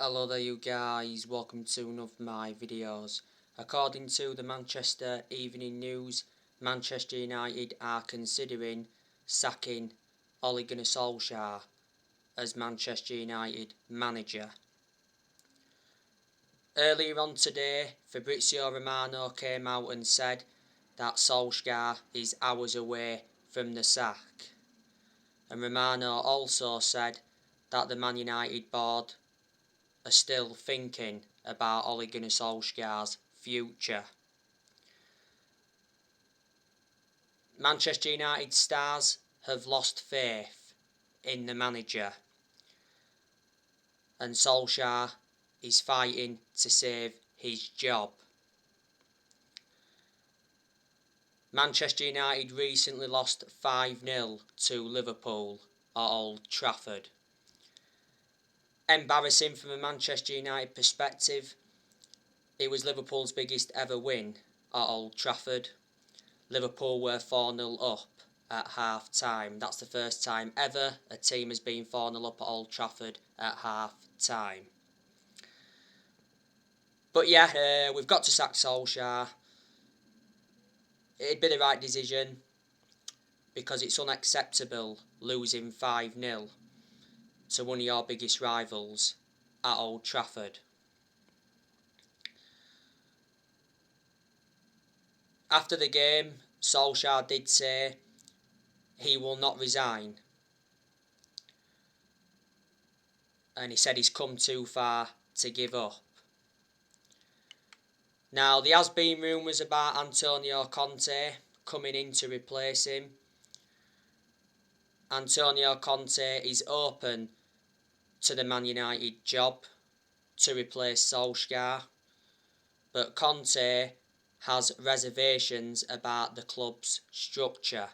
Hello there you guys, welcome to one of my videos. According to the Manchester Evening News, Manchester United are considering sacking Ole Gunnar Solskjaer as Manchester United manager. Earlier on today, Fabrizio Romano came out and said that Solskjaer is hours away from the sack. And Romano also said that the Man United board are still thinking about Ole Gunnar Solskjaer's future. Manchester United stars have lost faith in the manager, and Solskjaer is fighting to save his job. Manchester United recently lost 5-0 to Liverpool at Old Trafford. Embarrassing from a Manchester United perspective, it was Liverpool's biggest ever win at Old Trafford. Liverpool were 4-0 up at half time. That's the first time ever a team has been 4-0 up at Old Trafford at half time. But yeah, we've got to sack Solskjaer. It'd be the right decision because it's unacceptable losing 5-0 to one of your biggest rivals at Old Trafford. After the game, Solskjaer did say he will not resign. And he said he's come too far to give up. Now, there has been rumours about Antonio Conte coming in to replace him. Antonio Conte is open to the Man United job to replace Solskjaer, but Conte has reservations about the club's structure.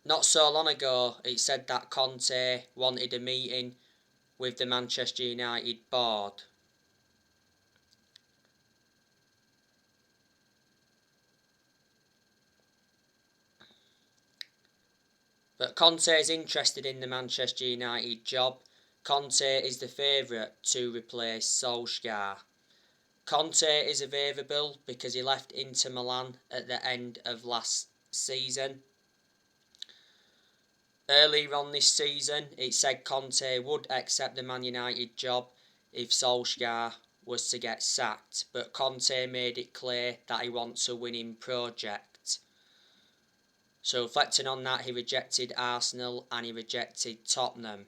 Not so long ago, it said that Conte wanted a meeting with the Manchester United board. But Conte is interested in the Manchester United job. Conte is the favourite to replace Solskjaer. Conte is available because he left Inter Milan at the end of last season. Earlier on this season, it said Conte would accept the Man United job if Solskjaer was to get sacked, but Conte made it clear that he wants a winning project. So reflecting on that, he rejected Arsenal and he rejected Tottenham.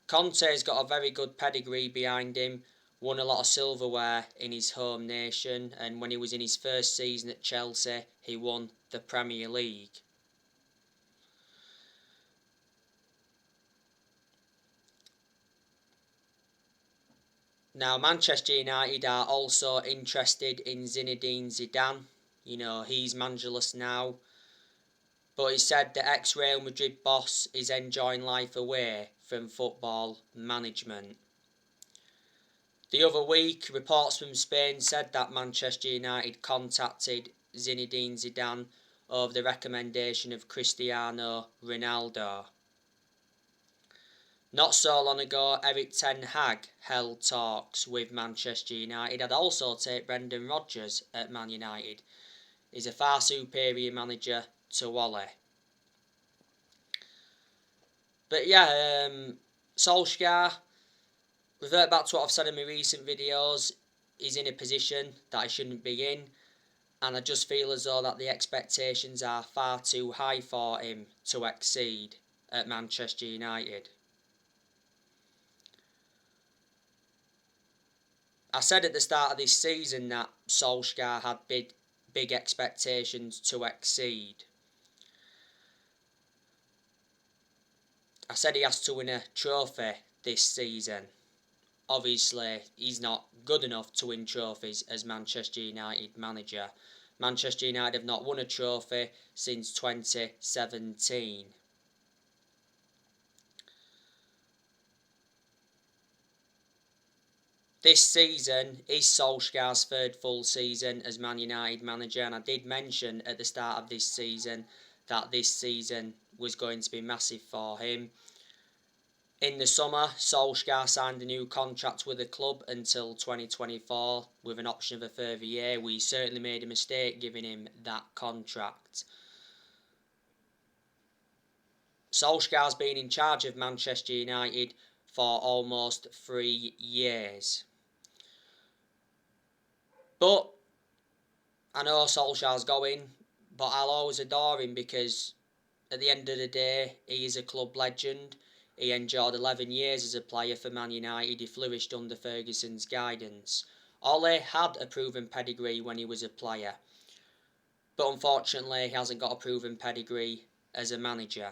Conte's got a very good pedigree behind him, won a lot of silverware in his home nation, and when he was in his first season at Chelsea, he won the Premier League. Now, Manchester United are also interested in Zinedine Zidane. You know, he's managerless now. But he said the ex-Real Madrid boss is enjoying life away from football management. The other week, reports from Spain said that Manchester United contacted Zinedine Zidane over the recommendation of Cristiano Ronaldo. Not so long ago, Erik ten Hag held talks with Manchester United. I'd also take Brendan Rodgers at Man United. He's a far superior manager to Ole. But yeah, Solskjaer, revert back to what I've said in my recent videos, he's in a position that he shouldn't be in, and I just feel as though that the expectations are far too high for him to exceed at Manchester United. I said at the start of this season that Solskjaer had big expectations to exceed. I said he has to win a trophy this season. Obviously, he's not good enough to win trophies as Manchester United manager. Manchester United have not won a trophy since 2017. This season is Solskjaer's third full season as Man United manager, and I did mention at the start of this season that this season was going to be massive for him. In the summer, Solskjaer signed a new contract with the club until 2024 with an option of a further year. We certainly made a mistake giving him that contract. Solskjaer's been in charge of Manchester United for almost 3 years. But I know Solskjaer's going, but I'll always adore him because at the end of the day, he is a club legend. He endured 11 years as a player for Man United. He flourished under Ferguson's guidance. Ole had a proven pedigree when he was a player, but unfortunately he hasn't got a proven pedigree as a manager.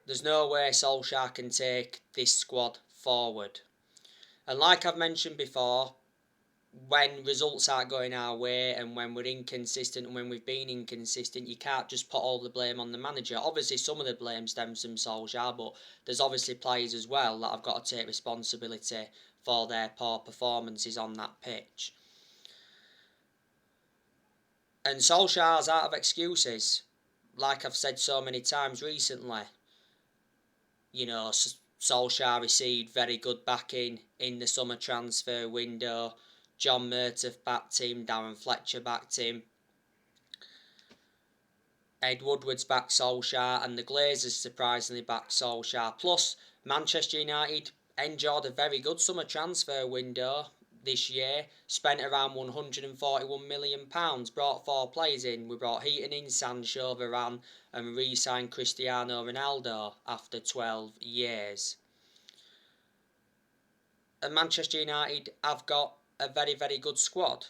There's no way Solskjaer can take this squad forward. And like I've mentioned before, when results aren't going our way and when we're inconsistent and when we've been inconsistent, you can't just put all the blame on the manager. Obviously, some of the blame stems from Solskjaer, but there's obviously players as well that have got to take responsibility for their poor performances on that pitch. And Solskjaer's out of excuses, like I've said so many times recently. You know, Solskjaer received very good backing in the summer transfer window. John Murtough backed him, Darren Fletcher backed him, Ed Woodward's backed Solskjaer, and the Glazers surprisingly backed Solskjaer. Plus, Manchester United enjoyed a very good summer transfer window this year, spent around £141 million, brought 4 players in. We brought Heaton in, Sancho, Varane, and re-signed Cristiano Ronaldo after 12 years. And Manchester United have got a very, very good squad.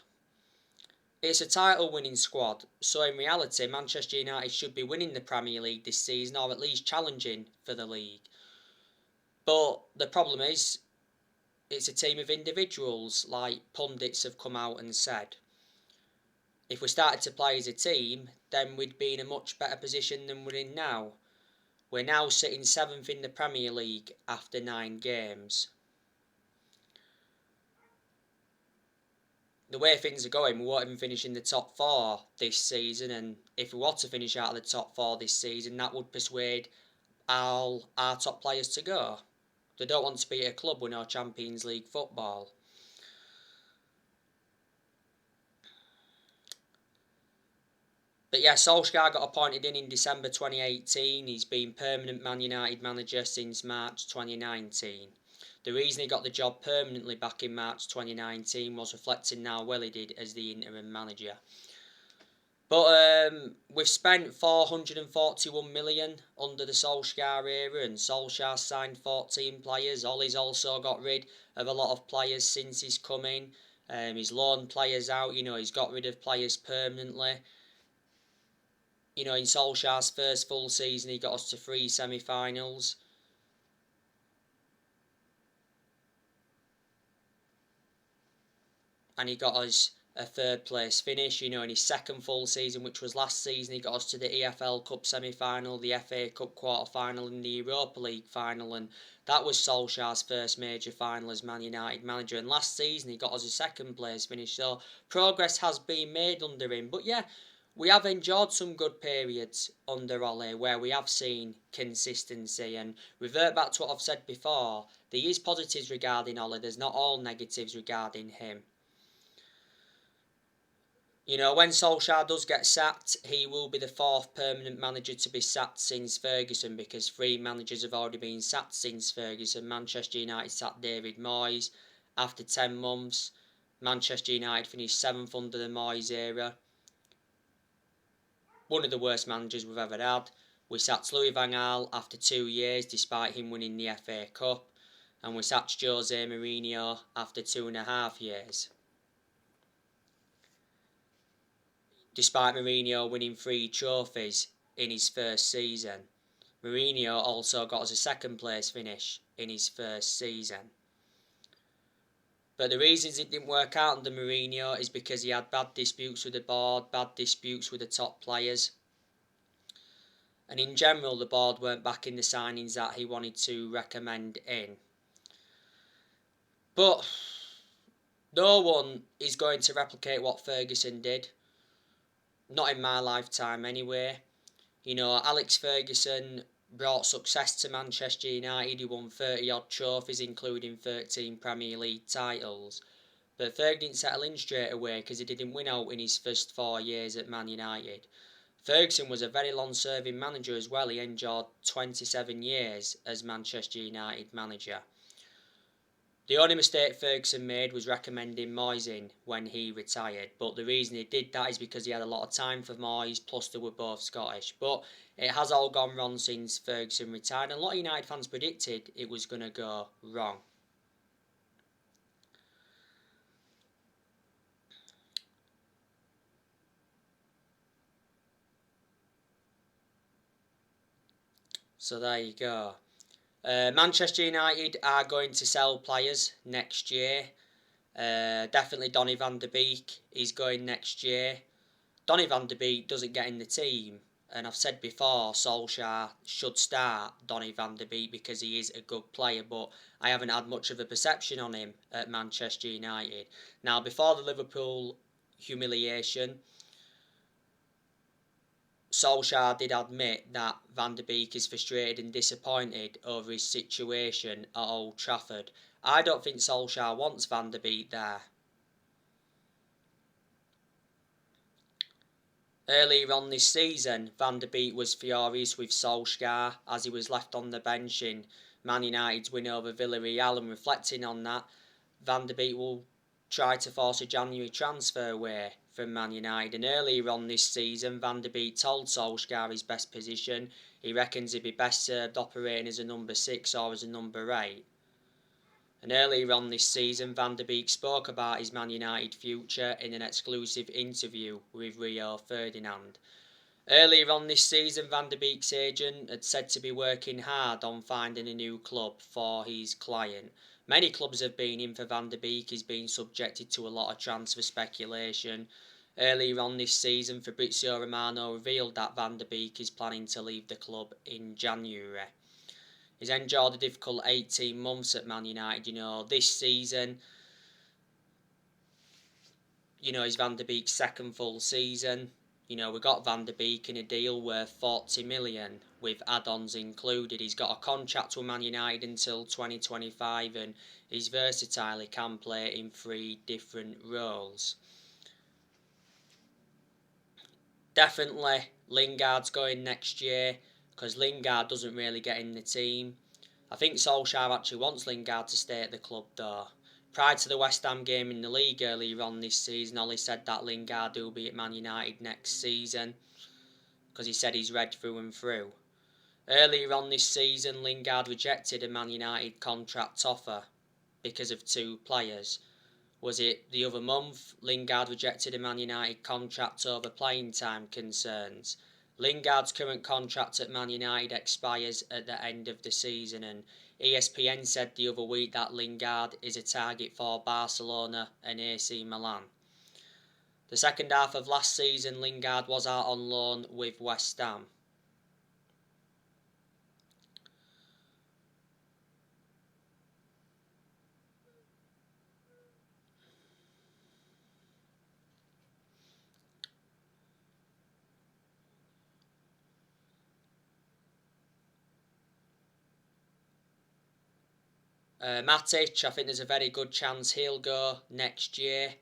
It's a title-winning squad, so in reality, Manchester United should be winning the Premier League this season, or at least challenging for the league. But the problem is, it's a team of individuals, like pundits have come out and said. If we started to play as a team, then we'd be in a much better position than we're in now. We're now sitting 7th in the Premier League after 9 games. The way things are going, we won't even finish in the top 4 this season, and if we were to finish out of the top 4 this season, that would persuade all our top players to go. They don't want to be at a club with no Champions League football. But yeah, Solskjaer got appointed in December 2018. He's been permanent Man United manager since March 2019. The reason he got the job permanently back in March 2019 was reflecting how well he did as the interim manager. But we've spent £441 million under the Solskjaer era, and Solskjaer signed 14 players. Ole's also got rid of a lot of players since he's come in. He's loaned players out, he's got rid of players permanently. In Solskjaer's first full season, he got us to 3 semi-finals. And he got us a 3rd place finish. In his second full season, which was last season, he got us to the EFL Cup semi-final, the FA Cup quarter-final and the Europa League final. And that was Solskjaer's first major final as Man United manager. And last season, he got us a 2nd place finish. So progress has been made under him. But yeah, we have enjoyed some good periods under Ole where we have seen consistency. And revert back to what I've said before, there is positives regarding Ole. There's not all negatives regarding him. When Solskjaer does get sacked, he will be the 4th permanent manager to be sacked since Ferguson, because 3 managers have already been sacked since Ferguson. Manchester United sacked David Moyes after 10 months. Manchester United finished 7th under the Moyes era. One of the worst managers we've ever had. We sacked Louis van Gaal after 2 years, despite him winning the FA Cup. And we sacked Jose Mourinho after 2.5 years. Despite Mourinho winning 3 trophies in his first season. Mourinho also got us a 2nd place finish in his first season. But the reasons it didn't work out under Mourinho is because he had bad disputes with the board, bad disputes with the top players. And in general, the board weren't backing the signings that he wanted to recommend in. But No one is going to replicate what Ferguson did. Not in my lifetime anyway. You know, Alex Ferguson brought success to Manchester United. He won 30 odd trophies, including 13 Premier League titles. But Ferg didn't settle in straight away because he didn't win out in his first 4 years at Man United. Ferguson was a very long-serving manager as well. He endured 27 years as Manchester United manager. The only mistake Ferguson made was recommending Moyes in when he retired, but the reason he did that is because he had a lot of time for Moyes, plus they were both Scottish. But it has all gone wrong since Ferguson retired, and a lot of United fans predicted it was going to go wrong. So there you go. Manchester United are going to sell players next year. Definitely Donny van der Beek is going next year. Donny van der Beek doesn't get in the team, and I've said before Solskjaer should start Donny van der Beek because he is a good player, but I haven't had much of a perception on him at Manchester United. Now, before the Liverpool humiliation, Solskjaer did admit that Van der Beek is frustrated and disappointed over his situation at Old Trafford. I don't think Solskjaer wants Van der Beek there. Earlier on this season, Van der Beek was furious with Solskjaer as he was left on the bench in Man United's win over Villarreal, and reflecting on that, Van der Beek will try to force a January transfer away from Man United. And earlier on this season, Van der Beek told Solskjaer his best position. He reckons he'd be best served operating as a number 6 or as a number 8. And earlier on this season, Van der Beek spoke about his Man United future in an exclusive interview with Rio Ferdinand. Earlier on this season, Van der Beek's agent had said to be working hard on finding a new club for his client. Many clubs have been in for Van der Beek. He's been subjected to a lot of transfer speculation. Earlier on this season, Fabrizio Romano revealed that Van der Beek is planning to leave the club in January. He's endured a difficult 18 months at Man United. This season, is Van der Beek's second full season. We got Van der Beek in a deal worth 40 million with add-ons included. He's got a contract with Man United until 2025 and he's versatile. He can play in 3 different roles. Definitely Lingard's going next year because Lingard doesn't really get in the team. I think Solskjaer actually wants Lingard to stay at the club though. Prior to the West Ham game in the league earlier on this season, Ollie said that Lingard will be at Man United next season because he said he's red through and through. Earlier on this season, Lingard rejected a Man United contract offer because of 2 players. Was it the other month? Lingard rejected a Man United contract over playing time concerns. Lingard's current contract at Man United expires at the end of the season, and ESPN said the other week that Lingard is a target for Barcelona and AC Milan. The second half of last season, Lingard was out on loan with West Ham. Matic, I think there's a very good chance he'll go next year.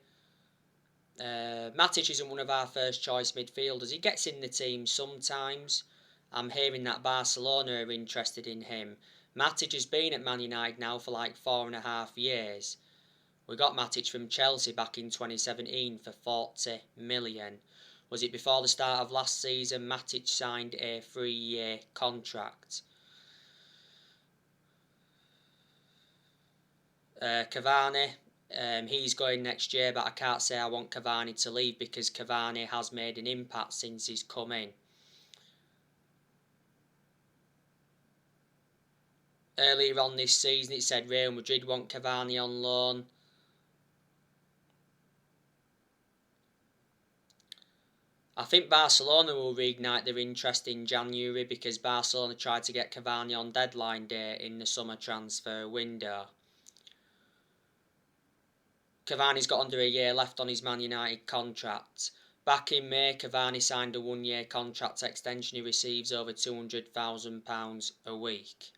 Matic isn't one of our first choice midfielders. He gets in the team sometimes. I'm hearing that Barcelona are interested in him. Matic has been at Man United now for like 4.5 years. We got Matic from Chelsea back in 2017 for 40 million. Was it before the start of last season? Matic signed a 3-year contract. Cavani, he's going next year, but I can't say I want Cavani to leave because Cavani has made an impact since he's come in. Earlier on this season, it said Real Madrid want Cavani on loan. I think Barcelona will reignite their interest in January because Barcelona tried to get Cavani on deadline day in the summer transfer window. Cavani's got under a year left on his Man United contract. Back in May, Cavani signed a 1-year contract extension. He receives over £200,000 a week.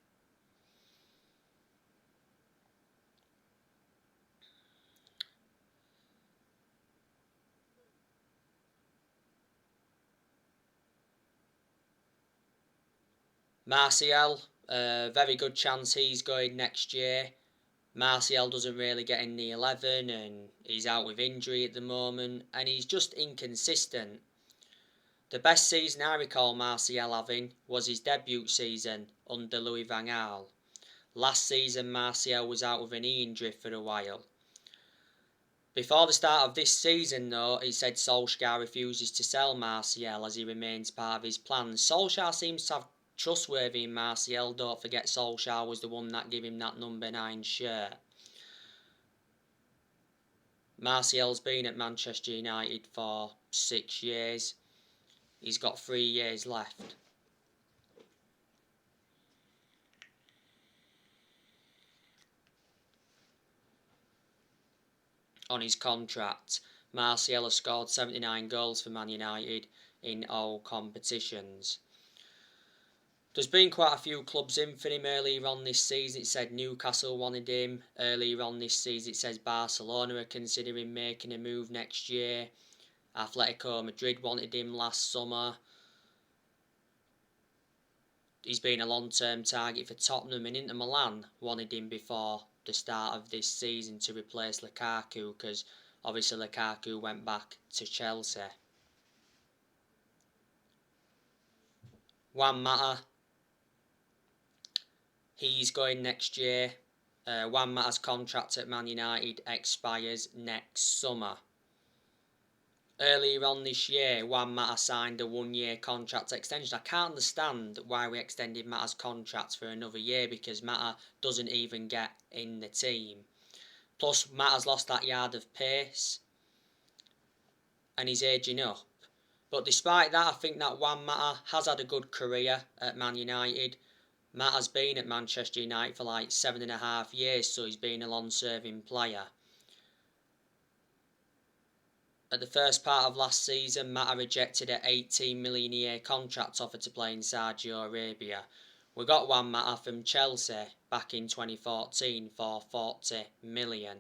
Martial, very good chance he's going next year. Martial doesn't really get in the 11 and he's out with injury at the moment and he's just inconsistent. The best season I recall Martial having was his debut season under Louis van Gaal. Last season Martial was out with a knee injury for a while. Before the start of this season though, it said Solskjaer refuses to sell Martial as he remains part of his plans. Solskjaer seems to have trustworthy in Martial. Don't forget Solskjaer was the one that gave him that number 9 shirt. Martial's been at Manchester United for 6 years. He's got 3 years left. On his contract, Martial has scored 79 goals for Man United in all competitions. There's been quite a few clubs in for him earlier on this season. It said Newcastle wanted him. Earlier on this season it says Barcelona are considering making a move next year. Atletico Madrid wanted him last summer. He's been a long-term target for Tottenham, and Inter Milan wanted him before the start of this season to replace Lukaku, because obviously Lukaku went back to Chelsea. Juan Mata, he's going next year. Juan Mata's contract at Man United expires next summer. Earlier on this year, Juan Mata signed a 1-year contract extension. I can't understand why we extended Mata's contract for another year, because Mata doesn't even get in the team. Plus, Mata's lost that yard of pace and he's aging up. But despite that, I think that Juan Mata has had a good career at Man United. Mata's been at Manchester United for like 7.5 years, so he's been a long-serving player. At the first part of last season, Mata rejected an 18 million a year contract offer to play in Saudi Arabia. We got Juan Mata from Chelsea back in 2014 for 40 million.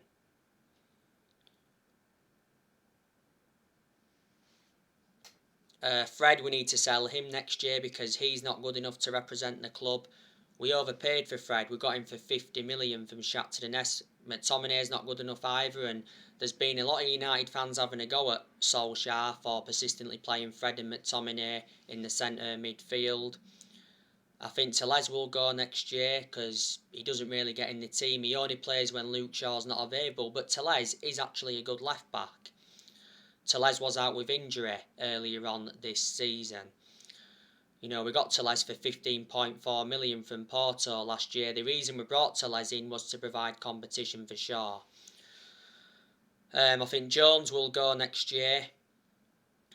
Fred, we need to sell him next year because he's not good enough to represent the club. We overpaid for Fred. We got him for 50 million from Shakhtar Donetsk. McTominay's not good enough either, and there's been a lot of United fans having a go at Solskjaer for persistently playing Fred and McTominay in the centre midfield. I think Telles will go next year because he doesn't really get in the team. He only plays when Luke Shaw's not available, but Telles is actually a good left back. Telles was out with injury earlier on this season. You know, we got Telles for 15.4 million from Porto last year. The reason we brought Telles in was to provide competition for Shaw. I think Jones will go next year.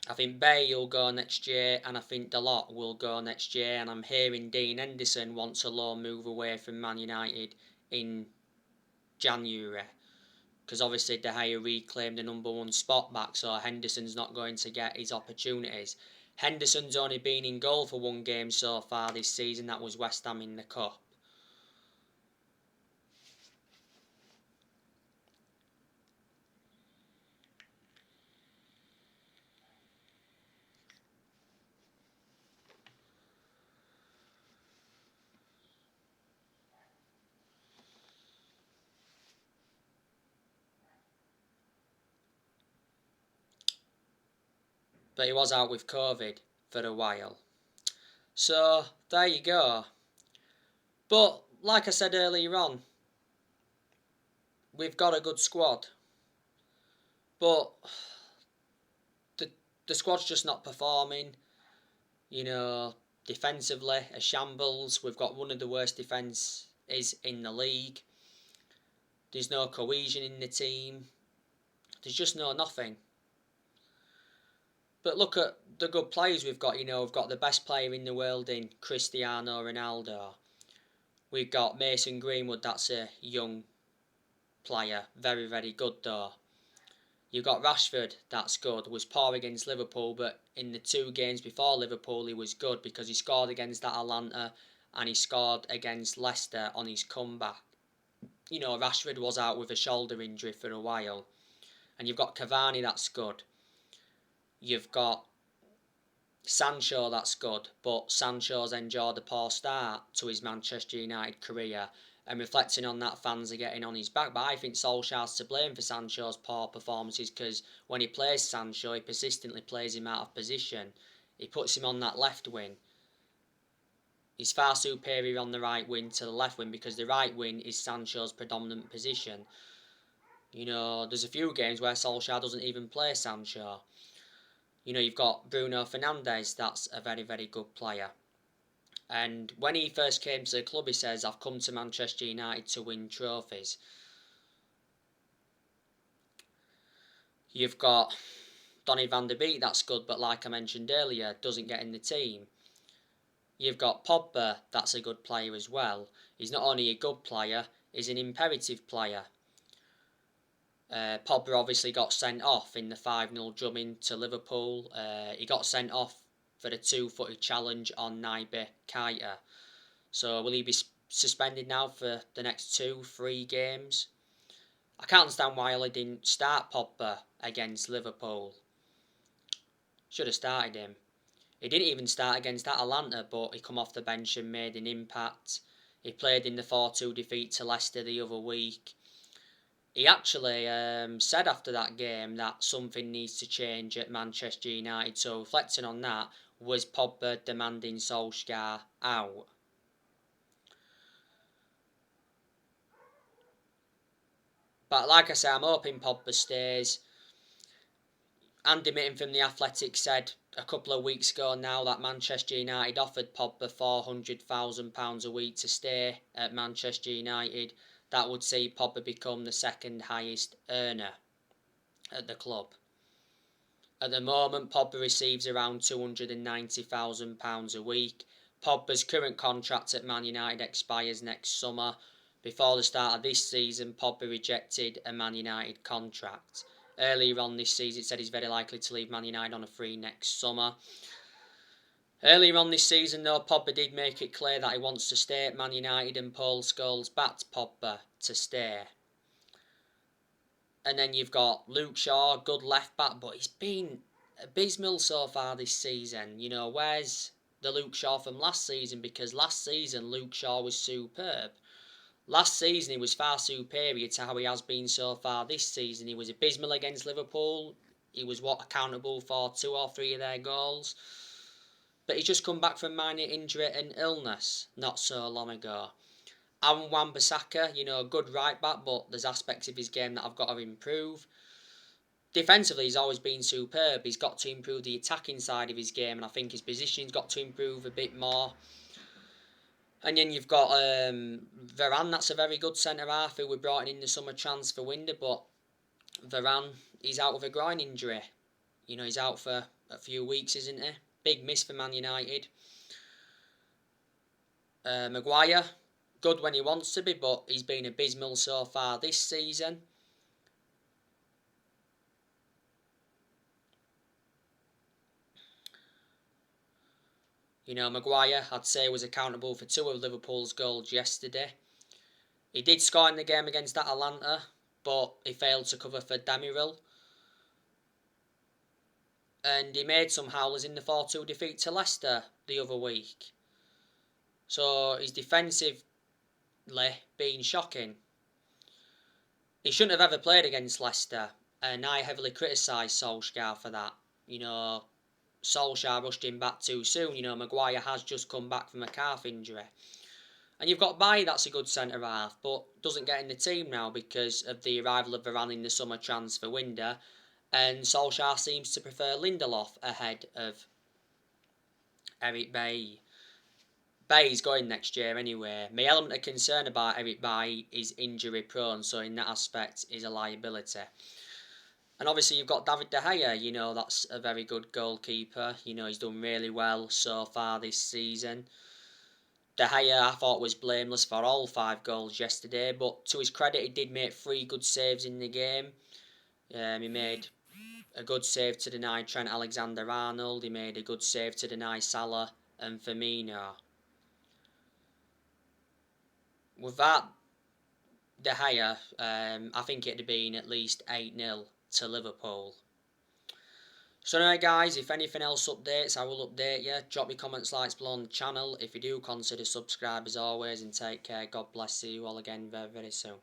I think Bay will go next year, and I think Dalot will go next year. And I'm hearing Dean Henderson wants a loan move away from Man United in January, because obviously De Gea reclaimed the number 1 spot back, so Henderson's not going to get his opportunities. Henderson's only been in goal for 1 game so far this season. That was West Ham in the Cup. But he was out with COVID for a while. So, there you go. But, like I said earlier on, we've got a good squad. But the squad's just not performing. You know, defensively, a shambles. We've got one of the worst defences in the league. There's no cohesion in the team. There's just nothing. But look at the good players we've got. You know, we've got the best player in the world in Cristiano Ronaldo. We've got Mason Greenwood, that's a young player. Very, very good though. You've got Rashford, that's good. Was poor against Liverpool, but in the 2 games before Liverpool, he was good because he scored against Atalanta and he scored against Leicester on his comeback. Rashford was out with a shoulder injury for a while. And you've got Cavani, that's good. You've got Sancho, that's good. But Sancho's enjoyed a poor start to his Manchester United career. And reflecting on that, fans are getting on his back. But I think Solskjaer's to blame for Sancho's poor performances because when he plays Sancho, he persistently plays him out of position. He puts him on that left wing. He's far superior on the right wing to the left wing because the right wing is Sancho's predominant position. There's a few games where Solskjaer doesn't even play Sancho. You've got Bruno Fernandes, that's a very, very good player. And when he first came to the club, he says, I've come to Manchester United to win trophies. You've got Donny van der Beek, that's good, but like I mentioned earlier, doesn't get in the team. You've got Pogba, that's a good player as well. He's not only a good player, he's an imperative player. Pogba obviously got sent off in the 5-0 drubbing to Liverpool. He got sent off for the 2-footed challenge on Naby Keita. So will he be suspended now for the next 2-3 games? I can't understand why he didn't start Pogba against Liverpool. Should have started him. He didn't even start against Atalanta, but he come off the bench and made an impact. He played in the 4-2 defeat to Leicester the other week. He actually said after that game that something needs to change at Manchester United. So reflecting on that, was Pogba demanding Solskjaer out? But like I say, I'm hoping Pogba stays. Andy Mitten from The Athletic said a couple of weeks ago now that Manchester United offered Pogba £400,000 a week to stay at Manchester United. That would see Pogba become the second highest earner at the club. At the moment, Pogba receives around £290,000 a week. Pogba's current contract at Man United expires next summer. Before the start of this season, Pogba rejected a Man United contract. Earlier on this season, it said he's very likely to leave Man United on a free next summer. Earlier on this season, though, Pogba did make it clear that he wants to stay at Man United, and Paul Scholes backed Pogba to stay. And then you've got Luke Shaw, good left back, but he's been abysmal so far this season. Where's the Luke Shaw from last season? Because last season, Luke Shaw was superb. Last season, he was far superior to how he has been so far this season. He was abysmal against Liverpool. He was accountable for 2 or 3 of their goals. But he's just come back from minor injury and illness not so long ago. Aaron Wan-Bissaka, good right back, but there's aspects of his game that I've got to improve. Defensively, he's always been superb. He's got to improve the attacking side of his game, and I think his positioning's got to improve a bit more. And then you've got Varane, that's a very good centre-half who we brought in the summer transfer window, but Varane, he's out with a groin injury. He's out for a few weeks, isn't he? Big miss for Man United. Maguire, good when he wants to be, but he's been abysmal so far this season. Maguire, I'd say, was accountable for 2 of Liverpool's goals yesterday. He did score in the game against Atalanta, but he failed to cover for Demirel. And he made some howlers in the 4-2 defeat to Leicester the other week. So his defensively been shocking. He shouldn't have ever played against Leicester, and I heavily criticised Solskjaer for that. Solskjaer rushed him back too soon. Maguire has just come back from a calf injury. And you've got Bailly, that's a good centre-half, but doesn't get in the team now because of the arrival of Varane in the summer transfer window. And Solskjaer seems to prefer Lindelof ahead of Eric Bailly. Bailly's going next year anyway. My element of concern about Eric Bailly is injury prone, so in that aspect he's a liability. And obviously you've got David De Gea, that's a very good goalkeeper. He's done really well so far this season. De Gea, I thought, was blameless for all 5 goals yesterday, but to his credit, he did make 3 good saves in the game. He made a good save to deny Trent Alexander-Arnold. He made a good save to deny Salah and Firmino. With that, De Gea, I think it'd have been at least 8-0 to Liverpool. So anyway guys, if anything else updates, I will update you. Drop your comments, likes below on the channel. If you do, consider subscribe as always, and take care. God bless you all again very, very soon.